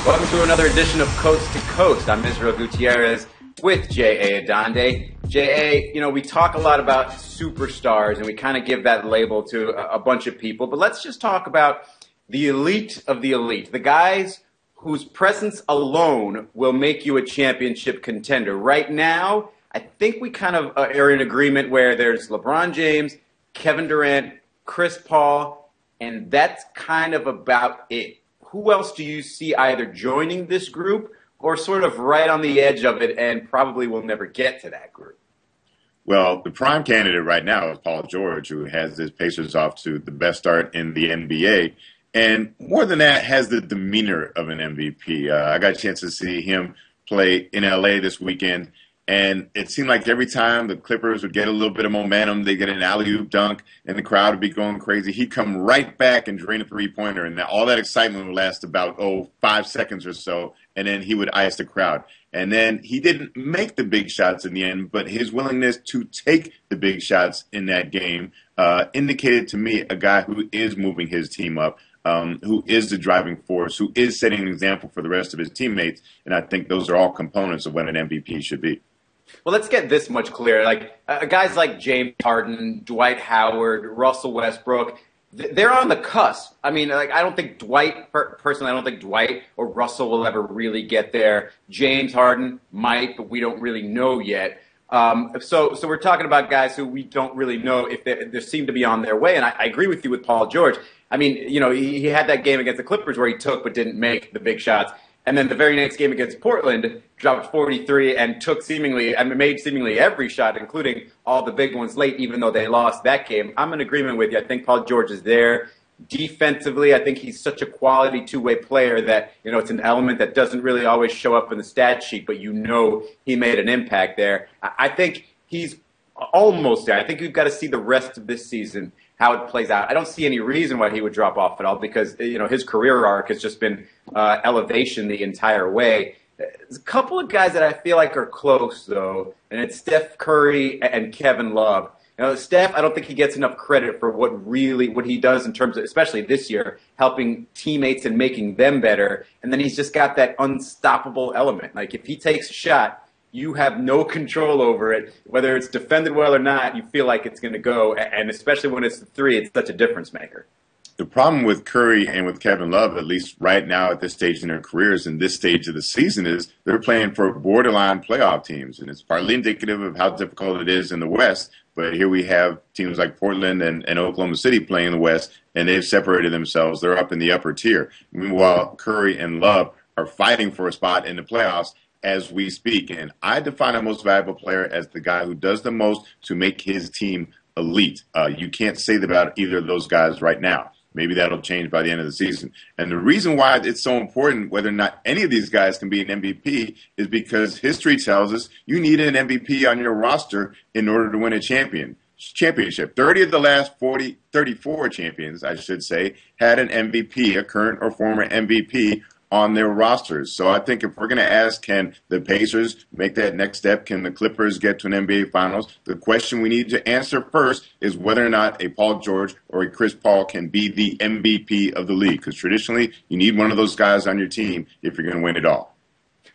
Welcome to another edition of Coast to Coast. I'm Israel Gutierrez with J.A. Adonde. J.A., we talk a lot about superstars, and we kind of give that label to a bunch of people. But let's just talk about the elite of the elite, the guys whose presence alone will make you a championship contender. Right now, I think we kind of are in agreement where there's LeBron James, Kevin Durant, Chris Paul, and that's kind of about it. Who else do you see either joining this group or sort of right on the edge of it and probably will never get to that group? Well, the prime candidate right now is Paul George, who has his Pacers off to the best start in the NBA. And more than that, has the demeanor of an MVP. I got a chance to see him play in L.A. this weekend. And it seemed like every time the Clippers would get a little bit of momentum, they get an alley-oop dunk, and the crowd would be going crazy. He'd come right back and drain a three-pointer, and all that excitement would last about, 5 seconds or so, and then he would ice the crowd. And then he didn't make the big shots in the end, but his willingness to take the big shots in that game indicated to me a guy who is moving his team up, who is the driving force, who is setting an example for the rest of his teammates, and I think those are all components of what an MVP should be. Well, let's get this much clearer. Guys like James Harden, Dwight Howard, Russell Westbrook, they're on the cusp. I mean, I don't think personally, I don't think Dwight or Russell will ever really get there. James Harden might, but we don't really know yet. So we're talking about guys who we don't really know if they seem to be on their way. And I agree with you with Paul George. I mean, he had that game against the Clippers where he took but didn't make the big shots. And then the very next game against Portland, dropped 43 and made seemingly every shot, including all the big ones late, even though they lost that game. I'm in agreement with you. I think Paul George is there. Defensively, I think he's such a quality two-way player that, it's an element that doesn't really always show up in the stat sheet, but he made an impact there. I think he's almost there. I think we've got to see the rest of this season how it plays out. I don't see any reason why he would drop off at all because, his career arc has just been elevation the entire way. There's a couple of guys that I feel like are close, though, and it's Steph Curry and Kevin Love. Steph, I don't think he gets enough credit for what he does in terms of, especially this year, helping teammates and making them better. And then he's just got that unstoppable element. Like, if he takes a shot, you have no control over it. Whether it's defended well or not, you feel like it's going to go. And especially when it's the three, it's such a difference maker. The problem with Curry and with Kevin Love, at least right now at this stage in their careers and this stage of the season, is they're playing for borderline playoff teams. And it's partly indicative of how difficult it is in the West. But here we have teams like Portland and Oklahoma City playing in the West, and they've separated themselves. They're up in the upper tier. Meanwhile, Curry and Love are fighting for a spot in the playoffs as we speak. And I define a most valuable player as the guy who does the most to make his team elite. You can't say that about either of those guys right now. Maybe that'll change by the end of the season. And the reason why it's so important whether or not any of these guys can be an MVP is because history tells us you need an MVP on your roster in order to win a championship. 30 of the last 34 champions, I should say, had an MVP, a current or former MVP, on their rosters. So I think if we're going to ask, can the Pacers make that next step? Can the Clippers get to an NBA Finals? The question we need to answer first is whether or not a Paul George or a Chris Paul can be the MVP of the league. Because traditionally, you need one of those guys on your team if you're going to win it all.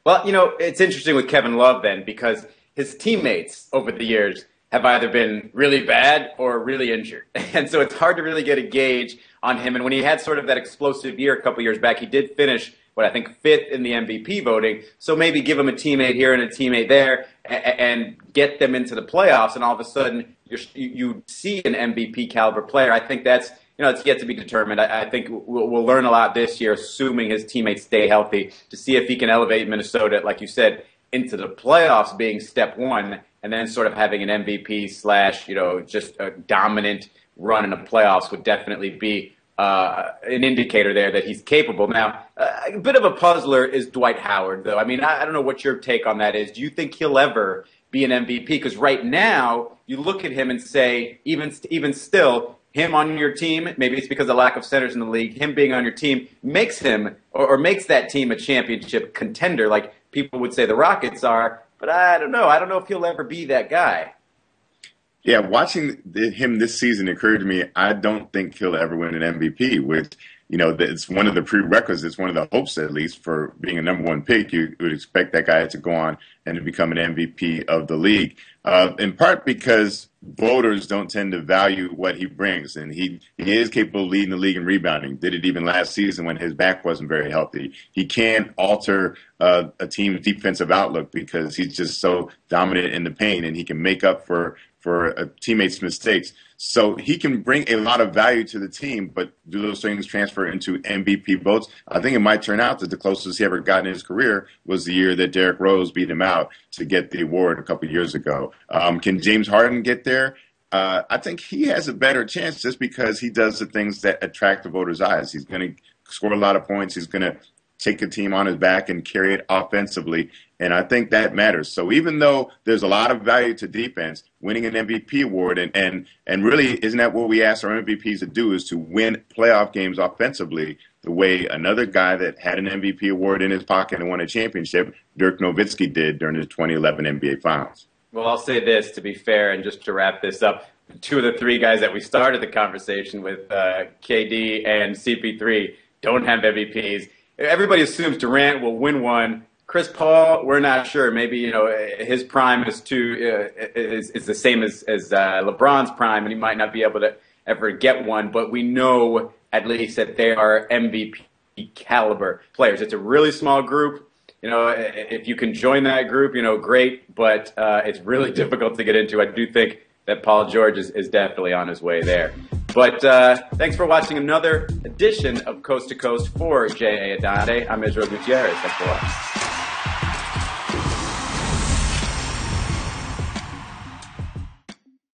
Well, it's interesting with Kevin Love then because his teammates over the years have either been really bad or really injured. And so it's hard to really get a gauge on him. And when he had sort of that explosive year a couple years back, he did finish I think fifth in the MVP voting. So maybe give him a teammate here and a teammate there and get them into the playoffs. And all of a sudden you see an MVP caliber player. I think that's, it's yet to be determined. I think we'll learn a lot this year, assuming his teammates stay healthy, to see if he can elevate Minnesota, like you said, into the playoffs being step one, and then sort of having an MVP slash, just a dominant run in the playoffs would definitely be an indicator there that he's capable. Now, a bit of a puzzler is Dwight Howard, though. I mean, I don't know what your take on that is. Do you think he'll ever be an MVP? Because right now, you look at him and say, even still, him on your team, maybe it's because of lack of centers in the league, him being on your team makes him or makes that team a championship contender like people would say the Rockets are. But I don't know. I don't know if he'll ever be that guy. Yeah, watching him this season occurred to me, I don't think he'll ever win an MVP, which it's one of the prerequisites, one of the hopes at least for being a number one pick. You would expect that guy to go on and to become an MVP of the league, in part because voters don't tend to value what he brings. And he is capable of leading the league in rebounding. Did it even last season when his back wasn't very healthy. He can alter a team's defensive outlook because he's just so dominant in the paint, and he can make up for a teammate's mistakes. So he can bring a lot of value to the team, but do those things transfer into MVP votes? I think it might turn out that the closest he ever got in his career was the year that Derrick Rose beat him out to get the award a couple of years ago. Can James Harden get there? I think he has a better chance just because he does the things that attract the voters' eyes. He's going to score a lot of points. He's going to take a team on his back and carry it offensively. And I think that matters. So even though there's a lot of value to defense, winning an MVP award, and really isn't that what we ask our MVPs to do, is to win playoff games offensively the way another guy that had an MVP award in his pocket and won a championship, Dirk Nowitzki, did during the 2011 NBA Finals. Well, I'll say this to be fair, and just to wrap this up, two of the three guys that we started the conversation with, KD and CP3, don't have MVPs. Everybody assumes Durant will win one. Chris Paul, we're not sure. Maybe his prime is the same as LeBron's prime, and he might not be able to ever get one. But we know at least that they are MVP caliber players. It's a really small group. If you can join that group, great. But it's really difficult to get into. I do think that Paul George is definitely on his way there. But thanks for watching another edition of Coast to Coast for J.A. Adande. I'm Israel Gutierrez. Thanks for watching.